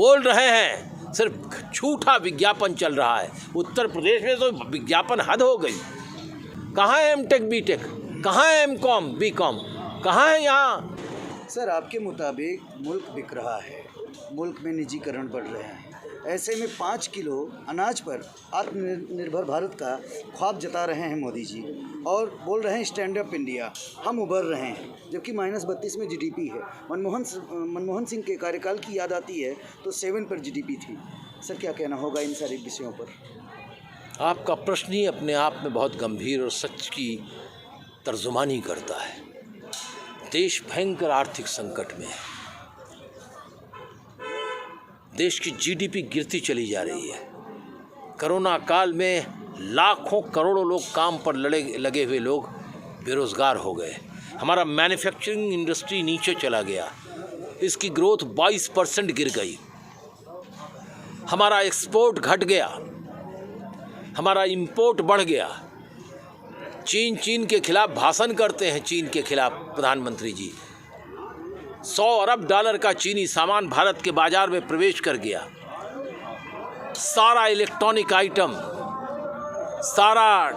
बोल रहे हैं सिर्फ झूठा विज्ञापन चल रहा है। उत्तर प्रदेश में तो विज्ञापन हद हो गई। कहाँ है एमटेक बीटेक, कहाँ है एमकॉम बीकॉम, कहाँ है यहाँ? सर, आपके मुताबिक मुल्क बिक रहा है, मुल्क में निजीकरण बढ़ रहे हैं। ऐसे में 5 किलो अनाज पर आत्मनिर्भर भारत का ख्वाब जता रहे हैं मोदी जी और बोल रहे हैं स्टैंड अप इंडिया, हम उभर रहे हैं, जबकि -32 में जीडीपी है। मनमोहन सिंह के कार्यकाल की याद आती है तो 7 पर जीडीपी थी। सर, क्या कहना होगा इन सारे विषयों पर? आपका प्रश्न ही अपने आप में बहुत गंभीर और सच की तर्जुमानी करता है। देश भयंकर आर्थिक संकट में है। देश की जीडीपी गिरती चली जा रही है। कोरोना काल में लाखों करोड़ों लोग काम पर लगे हुए लोग बेरोज़गार हो गए। हमारा मैन्युफैक्चरिंग इंडस्ट्री नीचे चला गया, इसकी ग्रोथ 22% गिर गई। हमारा एक्सपोर्ट घट गया, हमारा इंपोर्ट बढ़ गया। चीन के खिलाफ भाषण करते हैं, चीन के खिलाफ प्रधानमंत्री जी। $100 अरब का चीनी सामान भारत के बाजार में प्रवेश कर गया। सारा इलेक्ट्रॉनिक आइटम, सारा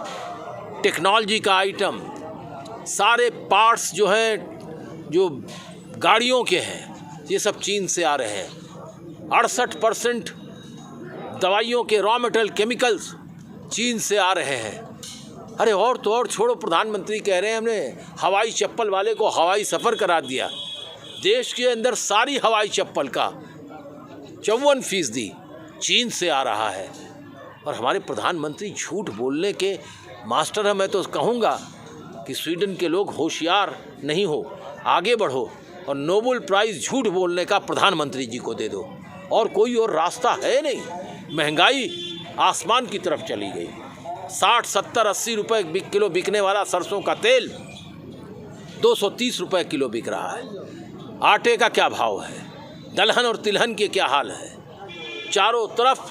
टेक्नोलॉजी का आइटम, सारे पार्ट्स जो हैं, जो गाड़ियों के हैं, ये सब चीन से आ रहे हैं। 68% दवाइयों के रॉ मटेरियल केमिकल्स चीन से आ रहे हैं। अरे और तो और छोड़ो, प्रधानमंत्री कह रहे हैं हमने हवाई चप्पल वाले को हवाई सफ़र करा दिया। देश के अंदर सारी हवाई चप्पल का 54% चीन से आ रहा है। और हमारे प्रधानमंत्री झूठ बोलने के मास्टर हैं। मैं तो कहूँगा कि स्वीडन के लोग होशियार नहीं हो, आगे बढ़ो और नोबेल प्राइज़ झूठ बोलने का प्रधानमंत्री जी को दे दो। और कोई और रास्ता है नहीं। महंगाई आसमान की तरफ चली गई। 60, 70, 80 रुपए किलो बिकने वाला सरसों का तेल 230 रुपए किलो बिक रहा है। आटे का क्या भाव है, दलहन और तिलहन के क्या हाल है। चारों तरफ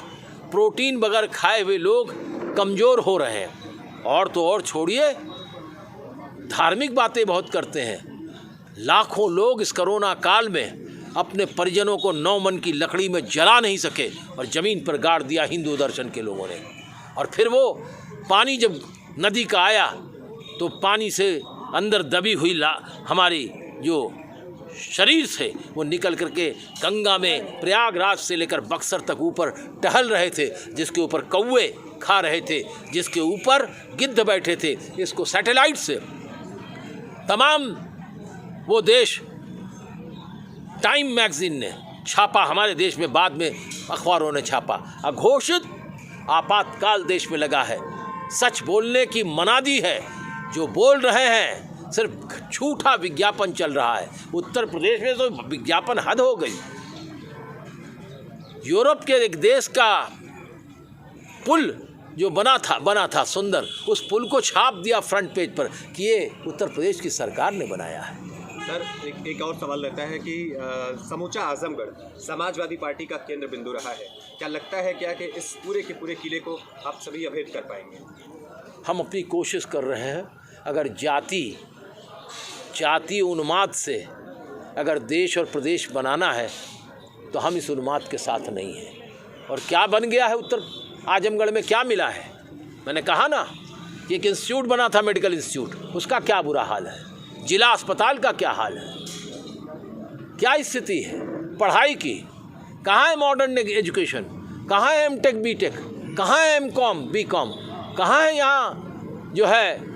प्रोटीन बगैर खाए हुए लोग कमज़ोर हो रहे हैं। और तो और छोड़िए, धार्मिक बातें बहुत करते हैं। लाखों लोग इस कोरोना काल में अपने परिजनों को 9 मन की लकड़ी में जला नहीं सके और ज़मीन पर गाड़ दिया हिंदू दर्शन के लोगों ने। और फिर वो पानी जब नदी का आया तो पानी से अंदर दबी हुई हमारी जो शरीर से वो निकल करके गंगा में प्रयागराज से लेकर बक्सर तक ऊपर टहल रहे थे, जिसके ऊपर कौवे खा रहे थे, जिसके ऊपर गिद्ध बैठे थे। इसको सैटेलाइट से तमाम वो देश, टाइम मैगजीन ने छापा हमारे देश में, बाद में अखबारों ने छापा। अघोषित आपातकाल देश में लगा है। सच बोलने की मनादी है। जो बोल रहे हैं सिर्फ झूठा विज्ञापन चल रहा है। उत्तर प्रदेश में तो विज्ञापन हद हो गई। यूरोप के एक देश का पुल जो बना था सुंदर, उस पुल को छाप दिया फ्रंट पेज पर कि ये उत्तर प्रदेश की सरकार ने बनाया है। सर, एक और सवाल रहता है कि समूचा आजमगढ़ समाजवादी पार्टी का केंद्र बिंदु रहा है। क्या लगता है कि इस पूरे के पूरे किले को आप सभी अभेद कर पाएंगे? हम अपनी कोशिश कर रहे हैं। अगर जाति उन्माद से अगर देश और प्रदेश बनाना है तो हम इस उन्माद के साथ नहीं हैं। और क्या बन गया है उत्तर आजमगढ़ में, क्या मिला है? मैंने कहा ना कि एक इंस्टीट्यूट बना था, मेडिकल इंस्टीट्यूट, उसका क्या बुरा हाल है। जिला अस्पताल का क्या हाल है, क्या स्थिति है पढ़ाई की? कहाँ है मॉडर्न एजुकेशन, कहाँ है एमटेक बीटेक, कहाँ है एमकॉम बीकॉम, कहाँ है यहाँ जो है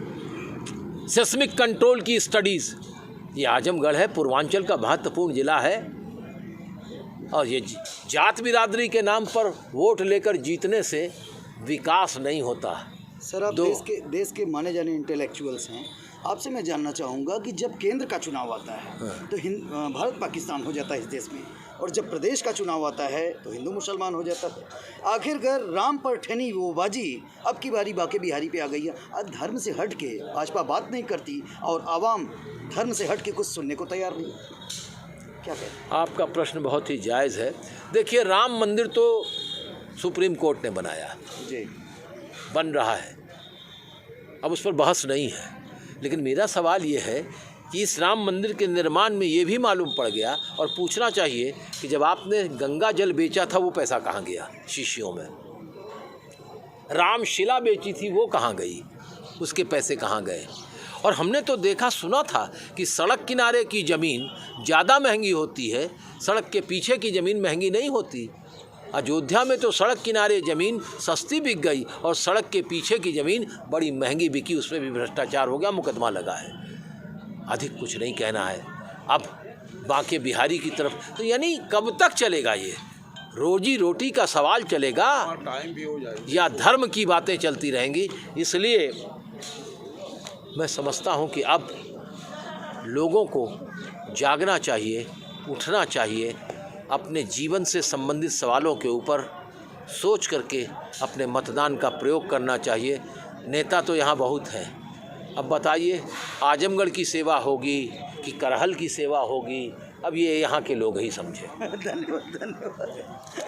सेस्मिक कंट्रोल की स्टडीज़? ये आजमगढ़ है, पूर्वांचल का महत्वपूर्ण ज़िला है। और ये जात बिरादरी के नाम पर वोट लेकर जीतने से विकास नहीं होता। सर, आप देश के माने जाने इंटेलेक्चुअल्स हैं। आपसे मैं जानना चाहूँगा कि जब केंद्र का चुनाव आता है तो भारत पाकिस्तान हो जाता है इस देश में, और जब प्रदेश का चुनाव आता है तो हिंदू मुसलमान हो जाता है। आखिरकार राम पर ठनी वो बाजी अब की बारी बाके बिहारी पे आ गई है। आज धर्म से हट के भाजपा बात नहीं करती और आवाम धर्म से हट के कुछ सुनने को तैयार नहीं। क्या कहें? आपका प्रश्न बहुत ही जायज़ है। देखिए, राम मंदिर तो सुप्रीम कोर्ट ने बनाया जी, बन रहा है, अब उस पर बहस नहीं है। लेकिन मेरा सवाल ये है कि इस राम मंदिर के निर्माण में ये भी मालूम पड़ गया और पूछना चाहिए कि जब आपने गंगा जल बेचा था वो पैसा कहाँ गया शीशियों में, रामशिला बेची थी वो कहाँ गई, उसके पैसे कहाँ गए। और हमने तो देखा सुना था कि सड़क किनारे की ज़मीन ज़्यादा महंगी होती है, सड़क के पीछे की ज़मीन महंगी नहीं होती। अयोध्या में तो सड़क किनारे ज़मीन सस्ती बिक गई और सड़क के पीछे की ज़मीन बड़ी महंगी बिकी, उसमें भी भ्रष्टाचार हो गया, मुकदमा लगा है। अधिक कुछ नहीं कहना है। अब बांके बिहारी की तरफ तो यानी कब तक चलेगा ये रोजी रोटी का सवाल चलेगा टाइम भी हो जाएगा या धर्म की बातें चलती रहेंगी। इसलिए मैं समझता हूँ कि अब लोगों को जागना चाहिए, उठना चाहिए, अपने जीवन से संबंधित सवालों के ऊपर सोच करके अपने मतदान का प्रयोग करना चाहिए। नेता तो यहाँ बहुत हैं, अब बताइए आजमगढ़ की सेवा होगी कि करहल की सेवा होगी, अब ये यहाँ के लोग ही समझे। धन्यवाद धन्यवाद।